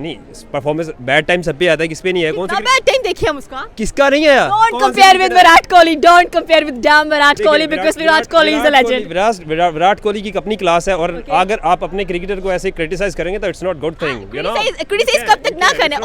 नहीं, performance bad time सब पे आता है, किस पे नहीं है? कौन सा बैड टाइम देखिए हम उसका? किसका नहीं है? Don't compare with Virat Kohli, don't compare with dam Virat Kohli, because Virat Kohli is a legend. Virat Kohli की अपनी क्लास है, और अगर आप अपने क्रिकेटर को ऐसे क्रिटिसाइज करेंगे तो it's not good thing, you know. Criticize कब तक ना करना?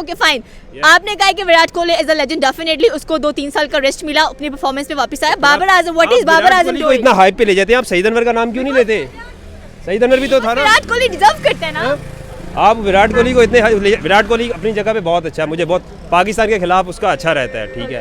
Okay fine. आपने कहा कि Virat Kohli is a legend, definitely उसको 2-3 साल का रेस्ट मिला, अपनी परफॉर्मेंस पे वापस आया। Babar Azam, what is Babar Azam doing? इतना हाइप पे ले जाते हैं आप, सईद अनवर का नाम क्यों नहीं लेते? सईद अनवर भी तो था ना। विराट कोहली डिजर्व करते हैं ना। आप विराट कोहली को इतने, विराट कोहली अपनी जगह पे बहुत अच्छा है, मुझे बहुत पाकिस्तान के खिलाफ उसका अच्छा रहता है, ठीक है,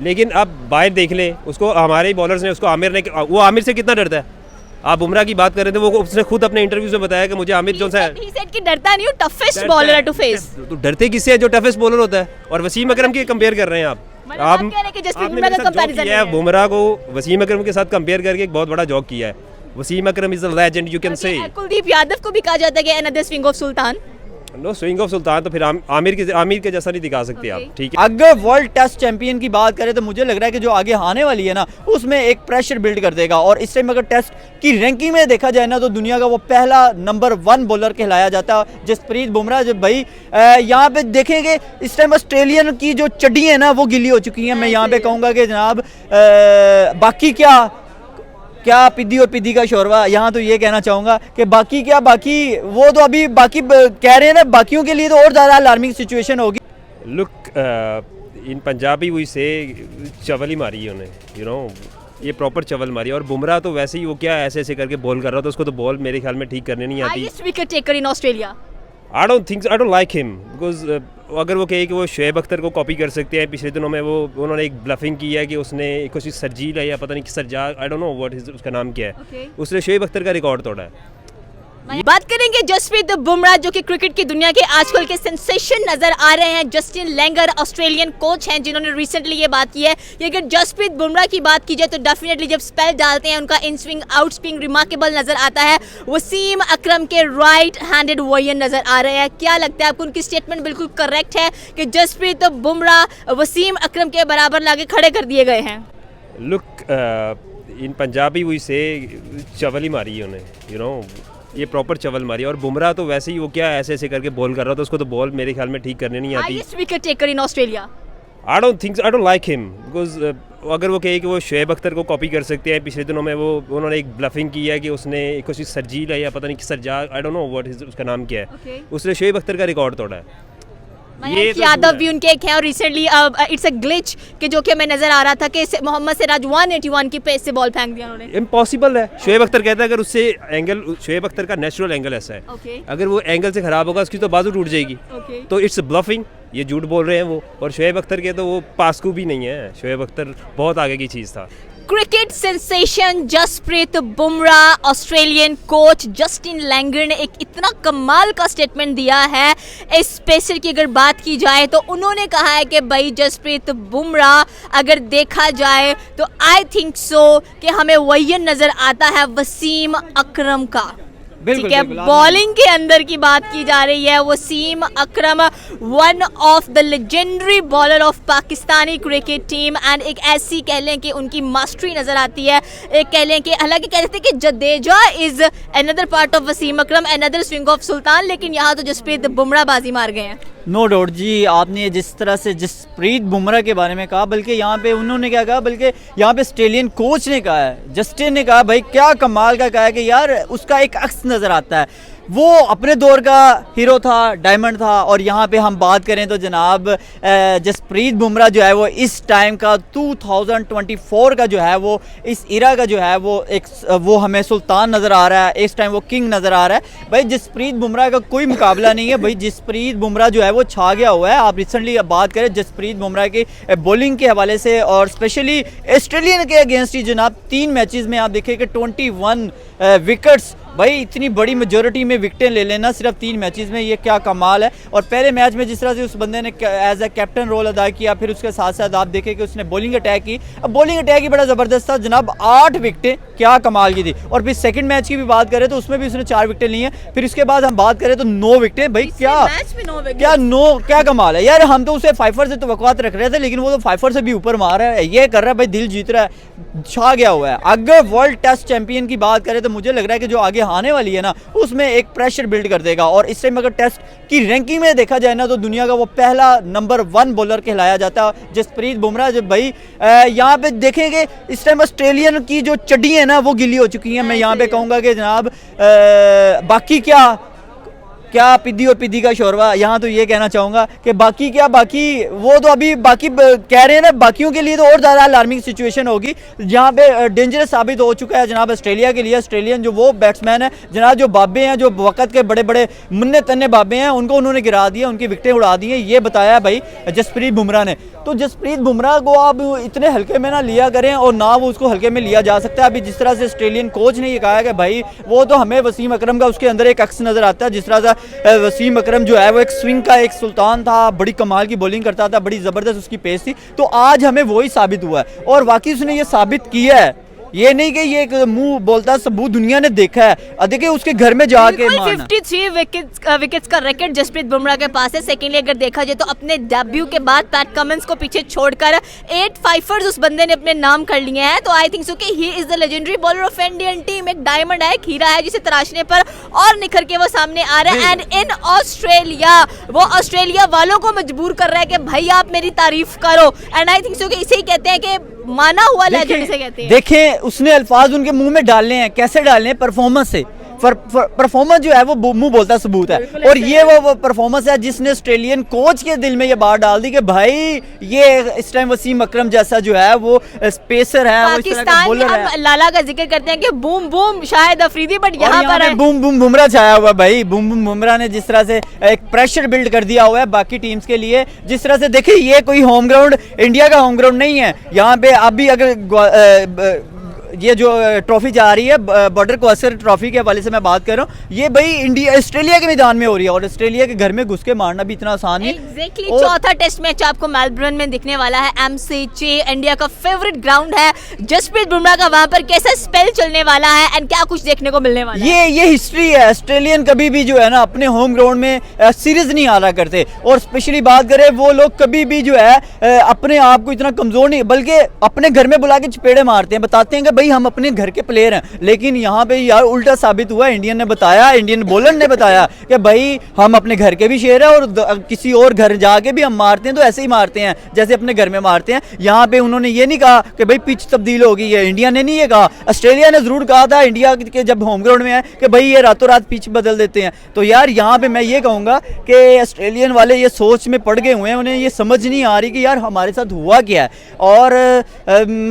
लेकिन अब बाहर देख ले उसको, हमारे बॉलर्स ने उसको, आमिर ने, वो आमिर से कितना डरता है? आप बुमराह की बात कर रहे थे, वो उसने खुद अपने इंटरव्यूज में बताया कि मुझे आमिर जो सा है, ही सेड कि डरता नहीं हूं, टफेस्ट बॉलर है टू फेस। तो डरते किससे है? जो टफेस्ट बॉलर होता है। और वसीम अकरम की कंपेयर कर रहे हैं आप कह रहे हैं कि जसप्रीत बुमराह का कंपैरिजन है। बुमराह को वसीम अकरम के साथ कंपेयर करके एक बहुत बड़ा जॉक किया है। Wasim Akram is a legend, you can say. Kuldeep Yadav को भी कहा जाता है कि another swing of sultan. No swing of sultan तो फिर आमिर के जैसा नहीं दिखा सकते आप, ठीक है। अगर वर्ल्ड टेस्ट चैंपियन की बात करें तो मुझे लग रहा है कि जो आगे आने वाली है ना, उसमें एक प्रेशर बिल्ड कर देगा। और इस टाइम अगर टेस्ट की रैंकिंग में देखा जाए ना, तो दुनिया का वो पहला नंबर 1 बॉलर कहलाया जाता है जसप्रीत बुमराह। जब भाई यहाँ पे देखेंगे इस टाइम ऑस्ट्रेलियन की जो चड्डी है ना, वो गिली हो चुकी हैं। मैं यहाँ पे कहूँगा कि जनाब बाकी क्या पिद्दी और पिद्दी का शोरवा, यहाँ तो ये कहना चाहूँगा कि बाकी वो तो अभी बाकी कह रहे हैं ना, बाकियों के लिए तो और ज़्यादा अलार्मिंग सिचुएशन होगी। लुक इन पंजाबी हुई से चवल ही मारी है उन्हें, यू नो, ये प्रॉपर चवल मारी। और बुमराह तो वैसे ही वो क्या ऐसे करके बॉल कर रहा था, उसको तो बॉल मेरे ख्याल में ठीक करने नहीं आती। Highest wicket taker in Australia. I don't like him because अगर वो कहे कि वो शुएब अख्तर को कॉपी कर सकते हैं, पिछले दिनों में वो उन्होंने एक ब्लफिंग की है कि उसने कुछ सरजील है या पता नहीं कि सरजार, I don't know what is उसका नाम क्या है, उसने शुएब अख्तर का रिकॉर्ड तोड़ा है। बात करेंगे जसप्रीत बुमराह, जो कि क्रिकेट की दुनिया के आजकल के सेंसेशन नजर आ रहे हैं। जस्टिन लैंगर ऑस्ट्रेलियन कोच हैं, जिन्होंने रिसेंटली ये बात की है कि अगर जसप्रीत बुमराह की बात की जाए तो डेफिनेटली जब स्पेल डालते हैं उनका in swing out swing remarkable नजर आता है। वसीम अकरम के राइट हैंडेड वॉरियर नजर आ रहे हैं। क्या लगता है आपको, उनकी स्टेटमेंट बिल्कुल करेक्ट है कि जसप्रीत बुमराह वसीम अकरम के बराबर लाके खड़े कर दिए गए हैं? लुक इन पंजाबी हुई से चवल ही मारी है उन्हें, यू नो, ये प्रॉपर चवल मारी। और बुमराह तो वैसे ही वो क्या ऐसे करके बॉल कर रहा था, उसको तो बॉल मेरे ख्याल में ठीक करने नहीं आती। Highest wicket taker in Australia. I don't like him because अगर वो कहे कि वो शुएब अख्तर को कॉपी कर सकते हैं, पिछले दिनों में वो उन्होंने एक ब्लफिंग की है कि उसने कुछ सरजील है या पता नहीं कि सरजार, I don't know what is उसका नाम क्या है, उसने शुएब अख्तर का रिकॉर्ड तोड़ा है। मयंक यादव भी उनके एक हैं, और रिसेंटली इट्स अ ग्लिच कि जो कि हमें नजर आ रहा था कि मोहम्मद सिराज 181 की पेस से बॉल फेंक दिया उन्होंने। इम्पॉसिबल है। शुएब अख्तर कहता है अगर उससे एंगल, शुएब अख्तर का नेचुरल एंगल ऐसा है, अगर वो एंगल से खराब होगा उसकी तो बाजू टूट जाएगी, तो इट्स ब्लफिंग, ये झूठ बोल रहे हैं वो। और शुएब अख्तर के तो वो पास्कू भी नहीं है, शुएब अख्तर बहुत आगे की चीज़ था। Cricket sensation Jasprit Bumrah, Australian coach Justin Langer ने एक इतना कमाल का स्टेटमेंट दिया है इस पेसर की अगर बात की जाए तो। उन्होंने कहा है कि भाई जसप्रीत बुमराह अगर देखा जाए तो आई थिंक सो कि हमें वही नज़र आता है वसीम अकरम का। ठीक है, बॉलिंग के अंदर की बात की जा रही है। Wasim Akram one of the legendary bowler of Pakistani cricket team, and एक ऐसी कह लें कि उनकी मास्टरी नजर आती है। एक कह लें कि हालांकि कह रहे थे कि Jadeja is another part of Wasim Akram, another swing of sultan, लेकिन यहाँ तो जसप्रीत बुमराह बाजी मार गए हैं। नो डाउट जी, आपने जिस तरह से जसप्रीत बुमराह के बारे में कहा, बल्कि यहाँ पे उन्होंने क्या कहा, बल्कि यहाँ पे ऑस्ट्रेलियन कोच ने कहा है, जस्टिन ने कहा, भाई क्या कमाल का कहा है कि यार उसका एक अक्स नज़र आता है, वो अपने दौर का हीरो था, डायमंड था। और यहाँ पे हम बात करें तो जनाब जसप्रीत बुमराह जो है वो इस टाइम का 2024 का जो है वो इस इरा का जो है वो हमें सुल्तान नज़र आ रहा है, इस टाइम वो किंग नज़र आ रहा है। भाई जसप्रीत बुमराह का कोई मुकाबला नहीं है। भाई जसप्रीत बुमराह जो है वो छा गया हुआ है। आप रिसेंटली बात करें जसप्रीत बुमराह की बॉलिंग के हवाले से, और स्पेशली ऑस्ट्रेलियन के अगेंस्ट ही जनाब 3 मैचेस में आप देखिए कि 21 विकेट्स, भाई इतनी बड़ी मेजॉरिटी में विकेटें ले लेना सिर्फ 3 मैचेस में, ये क्या कमाल है। और पहले मैच में जिस तरह से उस बंदे ने एज ए कैप्टन रोल अदा किया, फिर उसके साथ साथ आप देखें कि उसने बॉलिंग अटैक की। अब बॉलिंग अटैक ही बड़ा ज़बरदस्त था जनाब, 8 विकेटें क्या कमाल की थी। और फिर सेकंड मैच की भी बात करें तो उसमें भी उसने 4 विकेटें ली हैं। फिर इसके बाद हम बात करें तो 9 विकेटें, भाई क्या कमाल है यार। हम तो उसे फाइफर से तो वक़्त रख रहे थे, लेकिन वो तो फाइफर से भी ऊपर मार रहा है, ये कर रहा है भाई, दिल जीत रहा है, छा गया हुआ है। अगर वर्ल्ड टेस्ट चैंपियन की बात करें तो मुझे लग रहा है कि जो आगे आने वाली है ना, उसमें एक प्रेशर बिल्ड कर देगा। और इस टाइम अगर टेस्ट की रैंकिंग में देखा जाए ना, तो दुनिया का वो पहला नंबर 1 बॉलर कहलाया जाता है जसप्रीत बुमराह। जब भाई यहाँ पे देखेंगे इस टाइम ऑस्ट्रेलियन की जो चड्डी है ना वो गिली हो चुकी हैं। मैं यहाँ पे कहूँगा कि जनाब बाकी क्या पिद्दी और पिद्दी का शोरवा, यहाँ तो ये कहना चाहूँगा कि बाकी वो तो अभी बाकी कह रहे हैं ना, बाकियों के लिए तो और ज़्यादा अलार्मिंग सिचुएशन होगी। यहाँ पे डेंजरस साबित हो चुका है जनाब ऑस्ट्रेलिया के लिए। ऑस्ट्रेलियन जो वो बैट्समैन है जनाब, जो बाबे हैं, जो वक़्त के बड़े बड़े मुन्ने तन्ने बाबे हैं, उनको उन्होंने गिरा दिया, उनकी विकेटें उड़ा दी हैं, ये बताया भाई जसप्रीत बुमराह ने। तो जसप्रीत बुमराह को आप इतने हल्के में ना लिया करें, और ना वो उसको हल्के में लिया जा सकता है। अभी जिस तरह से ऑस्ट्रेलियन कोच ने ये कहा कि भाई वो तो हमें वसीम अकरम का उसके अंदर एक अक्स नज़र आता है। जिस तरह से वसीम अकरम जो है वो एक स्विंग का एक सुल्तान था, बड़ी कमाल की बॉलिंग करता था, बड़ी ज़बरदस्त उसकी पेस थी, तो आज हमें वही साबित हुआ है। और वाकई उसने ये साबित किया है, ये नहीं कि ये एक मुंह बोलता सबूत दुनिया ने देखा है। देखिए उसके घर में जाके 53 विकेट्स का रिकॉर्ड जसप्रीत बुमराह के पास है। सेकेंडली अगर देखा जाए तो अपने डेब्यू के बाद पैट कमिंस को पीछे छोड़कर 8 फाइफर्स उस बंदे ने अपने नाम कर लिए हैं। तो आई थिंक सो कि he is the legendary bowler of Indian team. एक डायमंड है, एक हीरा है, जिसे तराशने पर और निखर के वो सामने आ रहा है। एंड इन ऑस्ट्रेलिया वो ऑस्ट्रेलिया वालों को मजबूर कर रहा है कि भाई आप मेरी तारीफ करो। एंड आई थिंक सो कि इसे ही कहते हैं कि माना हुआ लेजेंड इसे कहते हैं। देखें उसने अल्फाज उनके मुंह में डालने हैं, कैसे डालने हैं? परफॉर्मेंस से। परफॉर्मेंस जो है वो मुंह बोलता सबूत है, और ये वो परफॉर्मेंस है जिसने ऑस्ट्रेलियन कोच के दिल में ये बात डाल दी कि भाई ये इस टाइम वसीम अकरम जैसा जो है वो स्पेसर है, वो इस तरह का बॉलर है। हम लाला का जिक्र करते हैं कि बूम बूम शायद अफरीदी, बट यहाँ पर है बूम बूम बुमराह छाया हुआ भाई। बूम बूम बुमराह ने जिस तरह से एक प्रेशर बिल्ड कर दिया हुआ है बाकी टीम्स के लिए। जिस तरह से देखिए ये कोई होम ग्राउंड, इंडिया का होम ग्राउंड नहीं है। यहाँ पे अभी अगर ये जो ट्रॉफी जा रही है बॉर्डर क्वास्कर ट्रॉफी के हवाले से मैं बात कर रहा हूँ, ये भाई इंडिया ऑस्ट्रेलिया के मैदान में हो रही है, और ऑस्ट्रेलिया के घर में घुस के मारना भी इतना आसान नहीं। एग्जैक्टली चौथा टेस्ट मैच आपको मेलबर्न में दिखने वाला है। एमसीजे इंडिया का फेवरेट ग्राउंड है। जसप्रीत बुमराह का वहां पर कैसा स्पेल चलने वाला है एंड क्या कुछ देखने को मिलने वाला है? ये हिस्ट्री है। ऑस्ट्रेलियन कभी भी जो है ना अपने होम ग्राउंड में सीरीज नहीं हारा करते, और स्पेशली बात करें वो लोग कभी भी जो है अपने आप को इतना कमजोर नहीं, बल्कि अपने घर में बुला के चपेड़े मारते हैं, बताते हैं कि भाई हम अपने घर के प्लेयर हैं। लेकिन यहाँ पे यार उल्टा साबित हुआ। इंडियन बॉलर ने बताया कि भाई हम अपने घर के भी शेर है, और किसी और घर जाके भी हम मारते हैं तो ऐसे ही मारते हैं जैसे अपने घर में मारते हैं। यहाँ पे उन्होंने ये नहीं कहा कि भाई पिच तब्दील हो गई है, इंडिया ने नहीं ये कहा। ऑस्ट्रेलिया ने जरूर कहा था इंडिया के जब होम ग्राउंड में है कि भाई ये रातों रात पिच बदल देते हैं। तो यार यहाँ पे मैं ये कहूँगा कि ऑस्ट्रेलियन वाले ये सोच में पड़ गए हुए हैं, उन्हें ये समझ नहीं आ रही कि यार हमारे साथ हुआ क्या है। और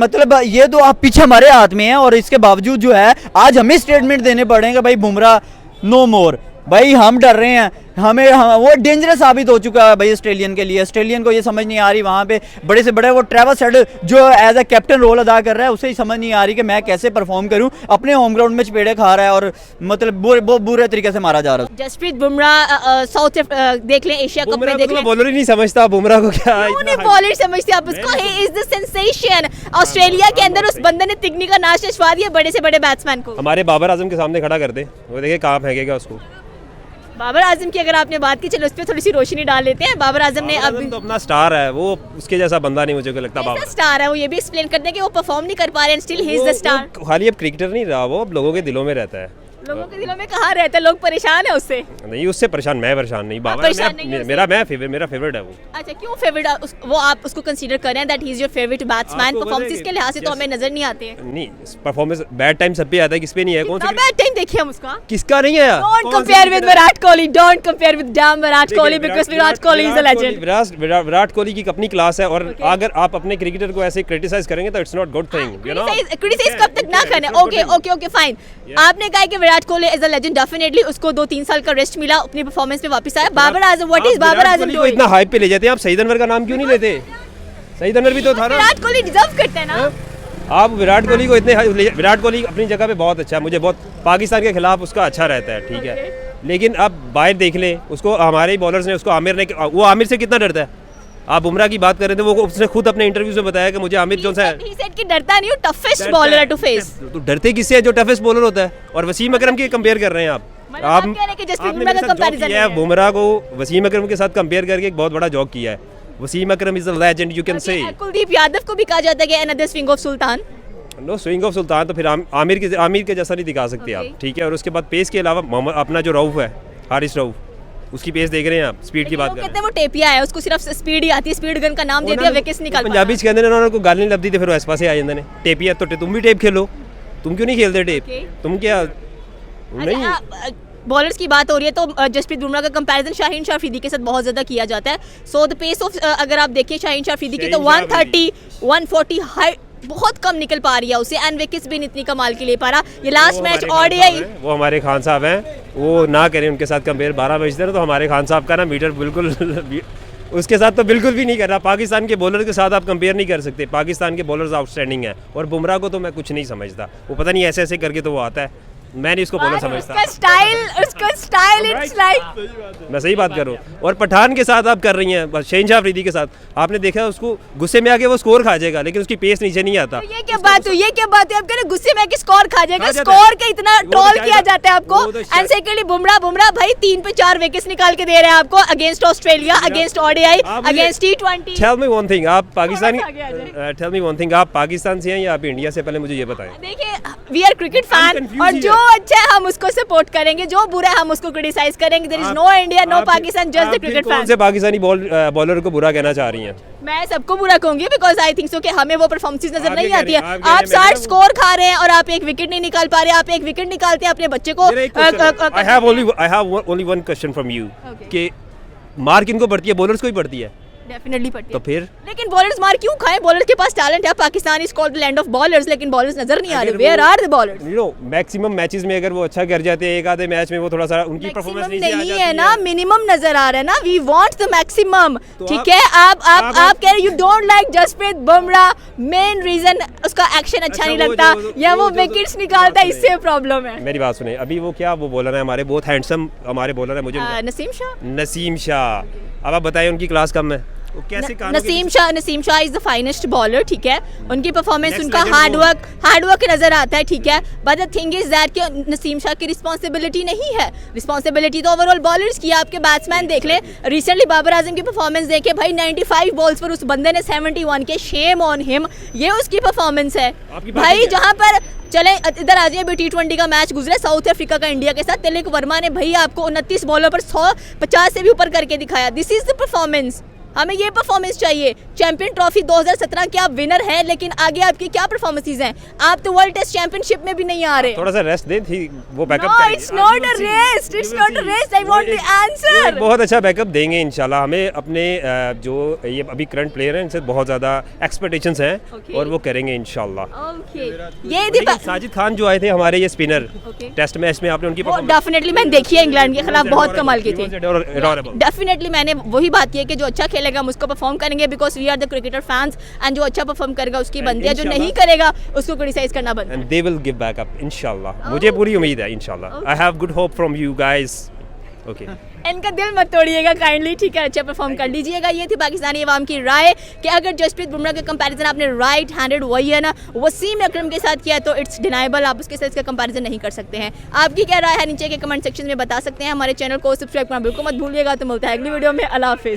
मतलब ये तो आप पीछे हमारे हाथ में है, और इसके बावजूद जो है आज हमें स्टेटमेंट देने पड़ेंगे भाई बुमराह नो मोर। भाई हम डर रहे हैं, वो डेंजरस साबित हो चुका है भाई ऑस्ट्रेलियन के लिए। ऑस्ट्रेलियन को ये समझ नहीं आ रही, वहाँ पे बड़े से बड़े वो ट्रेविस हेड जो एज ए कैप्टन रोल अदा कर रहा है, उसे ही समझ नहीं आ रही कि मैं कैसे परफॉर्म करूँ। अपने होम ग्राउंड में चपेड़े खा रहा है, और मतलब बहुत बुरे तरीके से मारा जा रहा है। जसप्रीत बुमराह साउथ देख लें, एशिया कप में देख लें, बॉलर ही नहीं समझता बुमराह को। क्या बॉलर समझते आप उसको? He is the sensation. Australia के अंदर उस बंदे ने तिगनी का नाश नचवा दिया बड़े से बड़े बैट्समैन को। हमारे बाबर आजम के सामने खड़ा कर दे, वो देखिए कहाँ फेंकेगा उसको। बाबर आजम की अगर आपने बात की, चलो उस पर थोड़ी सी रोशनी डाल लेते हैं। बाबर आजम ने अब तो अपना स्टार है, वो उसके जैसा बंदा नहीं मुझे लगता। बाबर स्टार है, वो ये भी एक्सप्लेन करते हैं कि वो परफॉर्म नहीं कर पा रहे हैं, still he is the star. खाली अब क्रिकेटर नहीं रहा, वो अब लोगों के दिलों में रहता है। लोगों के दिलों में कहाँ रहता है? लोग परेशान है उससे। नहीं उससे परेशान, मैं परेशान नहीं। बाबर मेरा फेवरेट है वो। अच्छा क्यों फेवरेट? वो आप उसको कंसीडर करें that he is your favourite batsman. Performance के लिहाज से तो हमें नजर नहीं आते हैं। नहीं परफॉर्मेंस बैड टाइम सब पे आता है, किस पे नहीं है? कौन सा बैड टाइम देखिए हम उसका? किसका नहीं है? Don't compare with Virat Kohli, don't compare with dam Virat Kohli, because Virat Kohli is a legend. Virat Kohli की अपनी क्लास है, और अगर आप अपने क्रिकेटर को ऐसे क्रिटिसाइज करेंगे तो it's not good thing, you know. Criticize कब तक ना करना। Okay fine. आपने कहा कि Virat Kohli is a legend, definitely उसको 2-3 साल का रेस्ट मिला, अपनी परफॉर्मेंस पे वापस आया। Babar Azam, what is Babar Azam doing? इतना हाइप पे ले जाते हैं आप, सईद अनवर का नाम क्यों नहीं लेते? सईद अनवर भी तो था ना। विराट कोहली डिजर्व करते हैं ना। आप विराट कोहली को इतने, विराट कोहली अपनी जगह पे बहुत अच्छा है, मुझे बहुत पाकिस्तान के खिलाफ उसका अच्छा रहता है, ठीक है। लेकिन अब बाहर देख ले उसको, हमारे ही बॉलर्स ने उसको, आमिर ने, वो आमिर से कितना डरता है? आप बुमराह की बात कर रहे थे, वो उसने खुद अपने इंटरव्यू में बताया कि मुझे आमिर जो है he said कि डरता नहीं हूँ, toughest bowler to face। तो डरते किससे है जो टफेस्ट बॉलर होता है? और वसीम अकरम की कंपेयर कर रहे हैं आप। मतलब आप कह रहे हैं कि जसप्रीत आपने बुमराह मेरे का साथ joke comparison किया है, नहीं है। बुमराह को वसीम अकरम के साथ कंपेयर करके एक बहुत बड़ा जॉक किया है। Wasim Akram is a legend, you can say. Kuldeep Yadav को भी कहा जाता है कि another swing of sultan. No swing of sultan तो फिर आमिर के जैसा नहीं दिखा सकते आप, ठीक है। और उसके बाद पेस के अलावा मोहम्मद अपना जो रऊफ है, हारिस रऊफ, उसकी पेस देख रहे हैं आप, स्पीड की बात कर रहे कहते हैं वो टेपिया है, उसको सिर्फ स्पीड ही आती है, स्पीड गन का नाम दे दिया, विकेट्स निकाल पाता। पंजाबी कहते हैं उन्होंने को गाली नहीं लगती थी, फिर वो इस पासे आ जाते हैं टेपिया। तो तुम भी टेप खेलो, तुम क्यों नहीं खेलते टेप? तुम क्या नहीं? बॉलर्स की बात हो रही है तो जसप्रीत बुमराह का कंपैरिजन शाहीन शाह अफरीदी के साथ बहुत ज़्यादा किया जाता है। सो द पेस ऑफ अगर आप देखिए शाहीन शाह अफरीदी की तो 130 140 हाई बहुत कम निकल पा रही है उसे, एंड विकेट्स भी इतनी कमाल के ले पा रहा। ये लास्ट मैच ओडीआई, वो हमारे खान साहब हैं, वो ना करें उनके साथ कंपेयर। 12 बजते ना तो हमारे खान साहब का ना मीटर बिल्कुल उसके साथ तो बिल्कुल भी नहीं कर रहा। पाकिस्तान के बॉलर के साथ आप कंपेयर नहीं कर सकते। पाकिस्तान के बॉलर्स आउटस्टैंडिंग हैं, और बुमराह को तो मैं कुछ नहीं समझता। वो पता नहीं ऐसे ऐसे करके तो वो आता है, मैं नहीं इसको बॉलर समझता। उसका स्टाइल इट्स लाइक, मैं सही बात कर रहा हूँ। और पठान के साथ आप कर रही हैं, शाहीन शाह अफरीदी के साथ आपने देखा उसको गुस्से में आके वो स्कोर खा जाएगा, लेकिन उसकी पेस नीचे नहीं आता। ये क्या बात हुई, ये क्या बात हुई? आप कह रहे गुस्से में आके स्कोर खा जाएगा, स्कोर का इतना ट्रोल किया जाता है आपको। एंड सेकंडली बुमराह भाई 3 पे 4 विकेट्स निकाल के दे रहे हैं आपको, against Australia, against ODI, against T20। Tell me one thing, आप Pakistani tell me one thing, आप पाकिस्तान से हैं या आप इंडिया से? पहले मुझे ये बताएं। देखिए वी आर क्रिकेट फैन, और जो अच्छा है हम उसको सपोर्ट करेंगे, जो बुरा है हम उसको क्रिटिसाइज करेंगे। There is no India, no Pakistan, just the cricket fan. कौन से पाकिस्तानी बॉलर को बुरा कहना चाह रही हैं? मैं सबको बुरा कहूंगी, बिकॉज आई थिंक सो कि हमें वो परफॉर्मेंस नजर नहीं आती है। आप 60 स्कोर खा रहे हैं और आप एक विकेट नहीं निकाल पा रहे। आप एक विकेट निकालते हैं अपने बच्चे को। I have only one question from you, कि मार किनको पड़ती है? बॉलर्स को ही पड़ती है डेफिनेटली पड़ती है। तो फिर लेकिन बॉलर्स मार क्यों खाएं? बॉलर्स के पास टैलेंट है। Pakistan is called the land of bowlers, लेकिन बॉलर्स नजर नहीं आ रहे। Where are the bowlers? You know maximum matches में अगर वो अच्छा कर जाते हैं, एक आधे मैच में वो थोड़ा सा उनकी परफॉर्मेंस नहीं है ना, मिनिमम नजर आ रहा है ना। वी वांट द मैक्सिमम, ठीक है। आप कह रहे you don't like Jasprit Bumrah, main reason उसका एक्शन अच्छा नहीं लगता या वो विकेट्स निकालता है, इससे प्रॉब्लम है। मेरी बात सुने, अभी वो क्या वो बॉलर है हमारे, बहुत हैंडसम हमारे बॉलर है, मुझे नसीम शाह। अब आप बताइए उनकी क्लास कम है? कैसे Naseem Shah is the finest bowler, ठीक है। उनकी परफॉर्मेंस, उनका हार्ड वर्क नजर आता है, ठीक है। But the thing is that कि नसीम शाह की रिस्पांसिबिलिटी नहीं है। रिस्पांसिबिलिटी तो ओवरऑल बॉलर्स की है। आपके बैट्समैन देख ले, रिसेंटली बाबर आजम की परफॉर्मेंस देखे भाई, 95 बॉल्स पर उस बंदे ने 71 के, शेम ऑन हिम। ये उसकी परफॉर्मेंस है भाई। जहां पर चले इधर आ जाइए, T20 का मैच गुजरा साउथ अफ्रीका का इंडिया के साथ, तिलक वर्मा ने भाई आपको 29 बॉलों पर 150 से भी ऊपर करके दिखाया। दिस इज द परफॉर्मेंस, हमें ये परफॉर्मेंस चाहिए। चैंपियन ट्रॉफी 2017 के आप विनर हैं, लेकिन आगे आपकी क्या परफॉर्मेंसेस हैं? आप तो वर्ल्ड टेस्ट चैंपियनशिप में भी नहीं आ रहे। थोड़ा सा रेस्ट दें, थी वो बैकअप करेंगे। It's not a rest, it's not a rest, I want the answer. बहुत अच्छा बैकअप देंगे इंशाल्लाह। हमें अपने जो ये अभी करंट प्लेयर हैं इनसे बहुत ज़्यादा एक्सपेक्टेशंस हैं, और वो करेंगे इंशाल्लाह। ओके, ये थी साजिद खान जो आए थे हमारे ये स्पिनर, टेस्ट मैच में आपने उनकी डेफिनेटली मैंने देखी है, इंग्लैंड के खिलाफ बहुत कमाल की थी। डेफिनेटली मैंने वही बात की है कि जो अच्छा खेलेगा हम उसको परफॉर्म करेंगे, because we are the cricketer fans, and जो अच्छा परफॉर्म करेगा उसकी बनती है, जो नहीं करेगा उसको क्रिटिसाइज करना बनता है। And they will give back up इंशाल्लाह। मुझे पूरी उम्मीद है इंशाल्लाह। I have good hope from you guys. Okay, इनका दिल मत तोड़िएगा काइंडली, ठीक है। अच्छा परफॉर्म कर लीजिएगा। ये थी पाकिस्तानी अवाम की राय कि अगर जसप्रीत बुमराह का कंपैरिजन आपने राइट हैंडेड वही है ना वसीम अकरम के साथ किया तो इट्स डिनाइबल, आप उसके साथ इसका कंपैरिजन नहीं कर सकते हैं। आपकी क्या राय है नीचे के कमेंट सेक्शन में बता सकते हैं। हमारे चैनल को सब्सक्राइब करना बिल्कुल मत भूलिएगा। तो मिलता है अगली वीडियो में। अल्लाह हाफिज़।